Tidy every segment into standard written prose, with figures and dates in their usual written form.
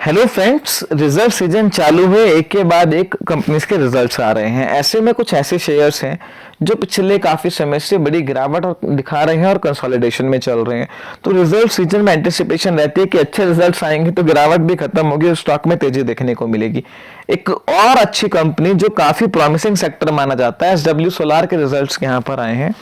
Hello friends, result season चालू है। एक के बाद एक कंपनीज के रिजल्ट्स आ रहे हैं। ऐसे में कुछ ऐसे शेयर्स हैं जो पिछले काफी समय से बड़ी गिरावट दिखा रहे हैं और कंसोलिडेशन में चल रहे हैं। तो रिजल्ट सीजन में एंटिसिपेशन रहती है कि अच्छे रिजल्ट्स आएंगे तो गिरावट भी खत्म होगी और स्टॉक में तेजी देखने को मिलेगी। एक और अच्छी कंपनी जो काफी प्रॉमिसिंग सेक्टर माना जाता है, एसडब्ल्यू सोलार के रिजल्ट्स यहाँ पर आए हैं।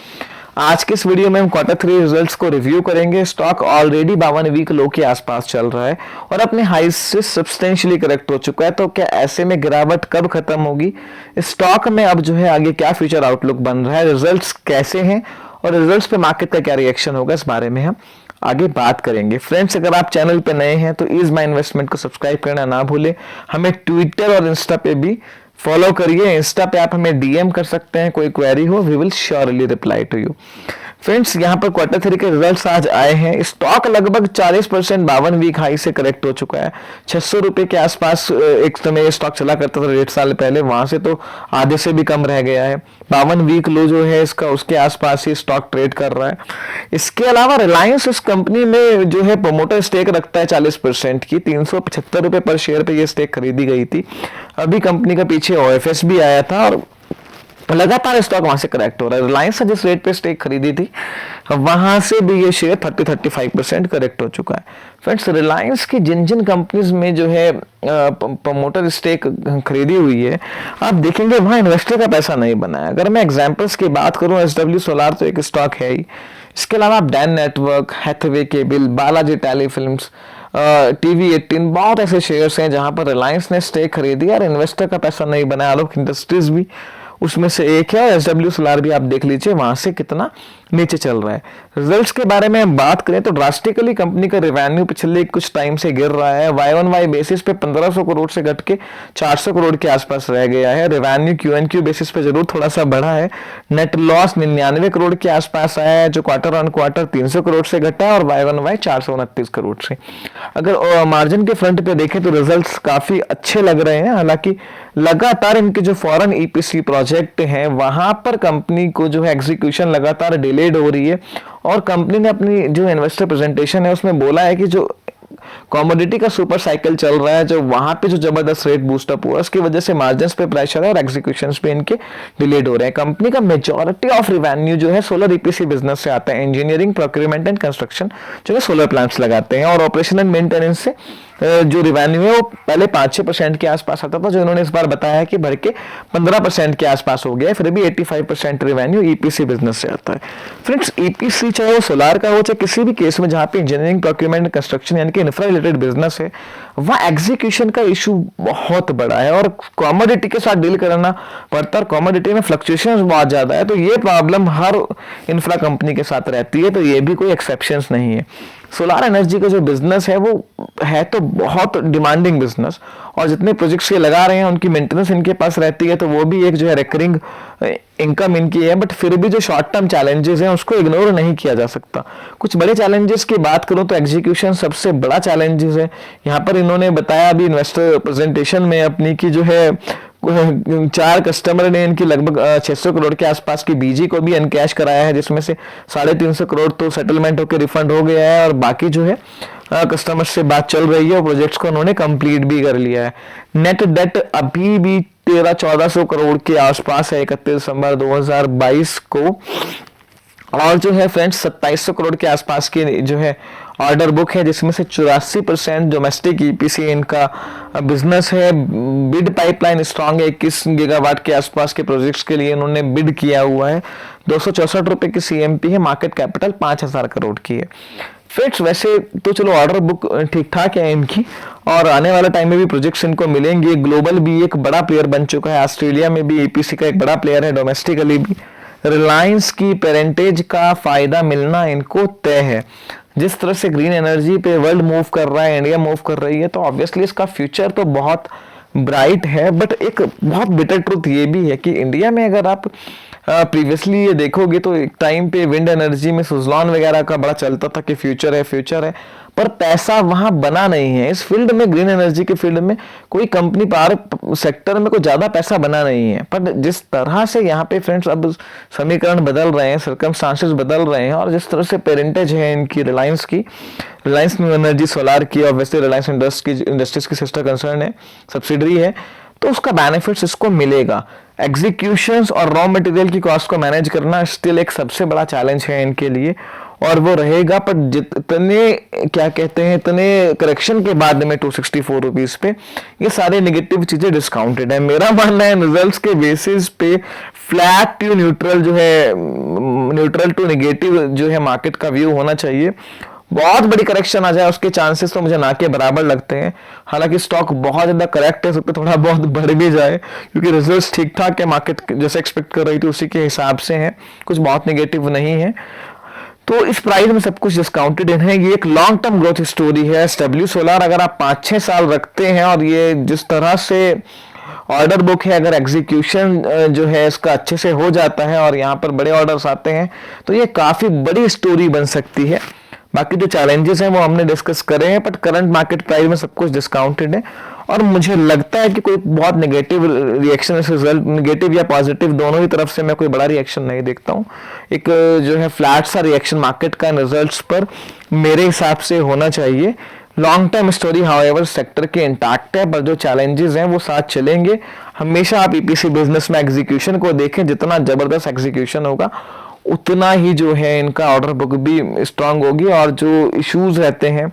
आज के इस वीडियो में हम क्वार्टर 3 रिजल्ट्स को रिव्यू करेंगे। स्टॉक ऑलरेडी 52 वीक लो के आसपास चल रहा है और अपने हाई से सब्सटेंशियली करेक्ट हो चुका है। तो क्या ऐसे में गिरावट कब खत्म होगी, स्टॉक में अब जो है आगे क्या फ्यूचर आउटलुक बन रहा है, रिजल्ट्स कैसे हैं और रिजल्ट्स पे मार्केट का क्या रिएक्शन होगा, इस बारे में हम आगे बात करेंगे। फ्रेंड्स, अगर आप चैनल पे नए हैं तो इज माई इन्वेस्टमेंट को सब्सक्राइब करना ना भूलें। हमें ट्विटर और इंस्टा पे भी फॉलो करिए। इंस्टा पे आप हमें डीएम कर सकते हैं, कोई क्वेरी हो we will surely reply to you. Friends, यहाँ पर क्वार्टर 3 के रिजल्ट्स आज आए हैं। स्टॉक लगभग 40% 52 वीक हाई से करेक्ट हो चुका है। 600 रुपए के आसपास एक समय स्टॉक चला करता था 1.5 साल पहले, वहां से तो आधे से भी कम रह गया है। 52 वीक लो जो है इसका, उसके आसपास ही स्टॉक ट्रेड कर रहा है। इसके अलावा रिलायंस इस कंपनी में जो है प्रोमोटर स्टेक रखता है 40% की। 375 रुपए पर शेयर पे ये स्टेक खरीदी गई थी। अभी कंपनी का पीछे ओएफएस भी आया था और लगातार स्टॉक वहां से करेक्ट हो रहा है। रिलायंस ने जिस रेट पे स्टेक खरीदी थी वहां से भी ये शेयर 30-35% करेक्ट हो चुका है। फ्रेंड्स, रिलायंस की जिन जिन कंपनीज में जो है प्रमोटर स्टेक खरीदी हुई है, आप देखेंगे वहां इन्वेस्टर का पैसा नहीं बना है। अगर मैं एग्जांपल्स की बात करूं, एसडब्ल्यू सोलार तो एक स्टॉक है ही। इसके अलावा आप Den network, Hathaway cable, Balaji telefilms, TV18, बहुत ऐसे शेयर्स हैं जहां पर रिलायंस ने स्टेक खरीदी और इन्वेस्टर का पैसा नहीं बनाया। आलोक इंडस्ट्रीज भी उसमें से एक है। एसडब्ल्यू सोलार भी आप देख लीजिए वहां से कितना नीचे चल रहा है। रिजल्ट्स के बारे में बात करें तो ड्रास्टिकली कंपनी का रेवेन्यू पिछले कुछ टाइम से गिर रहा है। Y-on-Y बेसिस पे 1500 करोड़ से घट के 400 करोड़ के आसपास रह गया है। रेवेन्यू Q-on-Q बेसिस पे जरूर थोड़ा सा बढ़ा है। नेट लॉस 99 करोड़ के आसपास आया है, जो क्वार्टर ऑन क्वार्टर 300 करोड़ से घटा है और Y-on-Y 429 करोड़ से। अगर मार्जिन के फ्रंट पे देखें तो रिजल्ट्स काफी अच्छे लग रहे हैं। हालांकि लगातार इनके जो फॉरेन ईपीसी प्रोजेक्ट हैं वहां पर कंपनी को जो है एग्जीक्यूशन लगातार डिलेड हो रही है और कंपनी ने अपनी जो इन्वेस्टर प्रेजेंटेशन है उसमें बोला है कि जो कमोडिटी का सुपर साइकिल चल रहा है, जो वहां पे जो जबरदस्त रेट बूस्टअप हुआ उसकी वजह से मार्जिन्स पे प्रेशर है और एग्जीक्यूशंस पे इनके डिलेड हो रहे हैं। कंपनी का मेजॉरिटी ऑफ रिवेन्यू जो है सोलर ईपीसी बिजनेस से आता है। इंजीनियरिंग, प्रोक्योरमेंट एंड कंस्ट्रक्शन जो है सोलर प्लांट्स लगाते हैं और ऑपरेशन एंड मेंटेनेंस से जो रिवेन्यू है वो पहले 5-6% के आसपास आता था, जो इन्होंने इस बार बताया है कि बढ़ के 15% के आसपास हो गया है। फिर भी 85% रिवेन्यू ईपीसी बिजनेस से आता है। फ्रेंड्स, ईपीसी चाहे वो सोलार का हो चाहे किसी भी केस में जहां पे इंजीनियरिंग, प्रोक्योरमेंट, कंस्ट्रक्शन यानी कि इंफ्रा रिलेटेड बिजनेस है, वहां एग्जीक्यूशन का इशू बहुत बड़ा है और कमोडिटी के साथ डील करना पड़ता है। कमोडिटी में फ्लक्चुएशन बहुत ज्यादा है, तो ये प्रॉब्लम हर इंफ्रा कंपनी के साथ रहती है, तो ये भी कोई एक्सेप्शन नहीं है। सोलार एनर्जी का जो बिजनेस है वो है तो बहुत डिमांडिंग बिजनेस और जितने प्रोजेक्ट्स ये लगा रहे हैं उनकी मेंटेनेंस इनके पास रहती है, तो वो भी एक जो है रिकरिंग इनकम इनकी है। बट फिर भी जो शॉर्ट टर्म चैलेंजेस हैं उसको इग्नोर नहीं किया जा सकता। कुछ बड़े चैलेंजेस की बात करूं तो एग्जीक्यूशन सबसे बड़ा चैलेंजेस है। यहाँ पर इन्होंने बताया अभी इन्वेस्टर प्रेजेंटेशन में अपनी की जो है 4 कस्टमर ने इनकी लगभग 600 करोड़ के आसपास की बीजी को भी अनकैश कराया है, जिसमें से 350 करोड़ तो सेटलमेंट होकर रिफंड हो गया है और बाकी जो है कस्टमर से बात चल रही है और प्रोजेक्ट्स को उन्होंने कंप्लीट भी कर लिया है। नेट डेट अभी भी 1300-1400 करोड़ के आसपास है 31 दिसंबर 2022 को और जो है फ्रेंड्स 2700 करोड़ के आसपास की जो है ऑर्डर बुक है, जिसमें से 84% डोमेस्टिक ईपीसी इनका बिजनेस है। बिड पाइपलाइन स्ट्रांग है, 21 गीगावाट के आसपास के प्रोजेक्ट्स के लिए इन्होंने बिड किया हुआ है। 264 रुपए की सीएमपी है, मार्केट कैपिटल 5000 करोड़ की है। फ्रेंड्स, वैसे तो चलो ऑर्डर बुक ठीक ठाक है इनकी और आने वाले टाइम में भी प्रोजेक्ट्स इनको मिलेंगे। ग्लोबल भी एक बड़ा प्लेयर बन चुका है, ऑस्ट्रेलिया में भी ईपीसी का एक बड़ा प्लेयर है, डोमेस्टिकली भी रिलायंस की पेरेंटेज का फायदा मिलना इनको तय है। जिस तरह से ग्रीन एनर्जी पे वर्ल्ड मूव कर रहा है, इंडिया मूव कर रही है, तो ऑब्वियसली इसका फ्यूचर तो बहुत ब्राइट है। बट एक बहुत बिटर ट्रुथ ये भी है कि इंडिया में अगर आप प्रीवियसली ये देखोगे तो एक टाइम पे विंड एनर्जी में सुजलॉन वगैरह का बड़ा चलता था कि फ्यूचर है फ्यूचर है, पर पैसा वहां बना नहीं है। इस फील्ड में, ग्रीन एनर्जी के फील्ड में कोई कंपनी, पावर सेक्टर में कोई ज्यादा पैसा बना नहीं है। पर जिस तरह से यहाँ पे फ्रेंड्स अब समीकरण बदल रहे हैं, सर्कमस्टांसेस बदल रहे हैं, और जिस तरह से पेरेंटेज है इनकी, रिलायंस न्यू एनर्जी सोलार की, और वैसे रिलायंस इंडस्ट्रीज की सिस्टर कंसर्न है, सब्सिडरी है, तो उसका बेनिफिट्स इसको मिलेगा। एग्जीक्यूशंस और रॉ मटेरियल की कॉस्ट को मैनेज करना स्टिल एक सबसे बड़ा चैलेंज है इनके लिए, और वो रहेगा। पर जितने क्या कहते हैं, इतने करेक्शन के बाद में 264 रुपीज पे ये सारे नेगेटिव चीजें डिस्काउंटेड है। मेरा मानना है रिजल्ट्स के बेसिस पे फ्लैट टू न्यूट्रल जो है, न्यूट्रल टू नेगेटिव जो है मार्केट का व्यू होना चाहिए। बहुत बड़ी करेक्शन आ जाए उसके चांसेस तो मुझे ना के बराबर लगते हैं। हालांकि स्टॉक बहुत ज्यादा करेक्ट है, सकता थोड़ा बहुत बढ़ भी जाए, क्योंकि रिजल्ट्स ठीक ठाक है, मार्केट जैसे एक्सपेक्ट कर रही थी उसी के हिसाब से है, कुछ बहुत नेगेटिव नहीं है। तो इस प्राइस में सब कुछ डिस्काउंटेड है। ये एक लॉन्ग टर्म ग्रोथ स्टोरी है। SW सोलार अगर आप 5-6 साल रखते हैं, और ये जिस तरह से ऑर्डर बुक है, अगर एग्जीक्यूशन जो है इसका अच्छे से हो जाता है और यहाँ पर बड़े ऑर्डर्स आते हैं, तो ये काफी बड़ी स्टोरी बन सकती है। बाकी जो चैलेंजेस हैं वो हमने डिस्कस करे हैं, बट करंट मार्केट प्राइस में सब कुछ डिस्काउंटेड है, और मुझे लगता है कि कोई बहुत नेगेटिव रिएक्शन, इस रिजल्ट नेगेटिव या पॉजिटिव दोनों ही तरफ से मैं कोई बड़ा रिएक्शन नहीं देखता हूँ। एक जो है फ्लैट सा रिएक्शन मार्केट का रिजल्ट्स पर मेरे हिसाब से होना चाहिए। Long term story however sector के इंटैक्ट है, पर जो चैलेंजेस हैं वो साथ चलेंगे। हमेशा आप ईपीसी बिजनेस में एग्जीक्यूशन को देखें, जितना जबरदस्त एग्जीक्यूशन होगा उतना ही जो है इनका ऑर्डर बुक भी स्ट्रांग होगी, और जो इश्यूज रहते हैं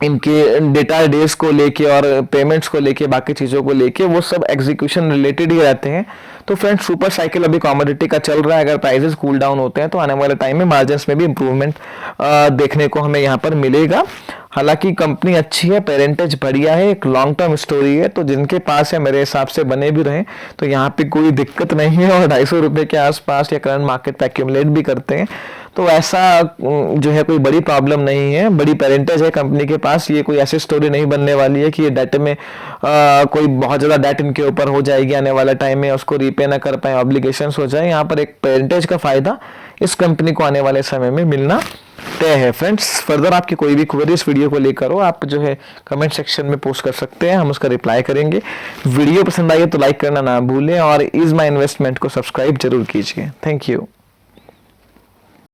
इनके डेटा डेज को लेके और पेमेंट्स को लेके, बाकी चीज़ों को लेके, वो सब एग्जीक्यूशन रिलेटेड ही रहते हैं। तो फ्रेंड्स सुपर साइकिल अभी कमोडिटी का चल रहा है। अगर प्राइसेस कूल डाउन होते हैं तो आने वाले टाइम में मार्जिन में भी इंप्रूवमेंट देखने को हमें यहाँ पर मिलेगा। हालांकि कंपनी अच्छी है, पेरेंटेज बढ़िया है, एक लॉन्ग टर्म स्टोरी है, तो जिनके पास है मेरे हिसाब से बने भी रहे तो यहाँ पे कोई दिक्कत नहीं है, और 250 रुपए के आसपास या करंट मार्केट पे एक्यूमुलेट भी करते हैं, तो ऐसा जो है कोई बड़ी प्रॉब्लम नहीं है। बड़ी पेरेंटेज है कंपनी के पास, ये कोई ऐसी स्टोरी नहीं बनने वाली है कि ये डेट में कोई बहुत ज्यादा डेट इनके ऊपर हो जाएगी आने वाला टाइम में, उसको रीपे ना कर पाए, ऑब्लिगेशंस हो जाए। यहाँ पर एक पेरेंटेज का फायदा इस कंपनी को आने वाले समय में मिलना तय है। फ्रेंड्स फर्दर आपकी कोई भी क्वेरी इस वीडियो को लेकर हो, आप जो है कमेंट सेक्शन में पोस्ट कर सकते हैं, हम उसका रिप्लाई करेंगे। वीडियो पसंद आई तो लाइक करना ना भूलें, और इज माई इन्वेस्टमेंट को सब्सक्राइब जरूर कीजिए। Thank you.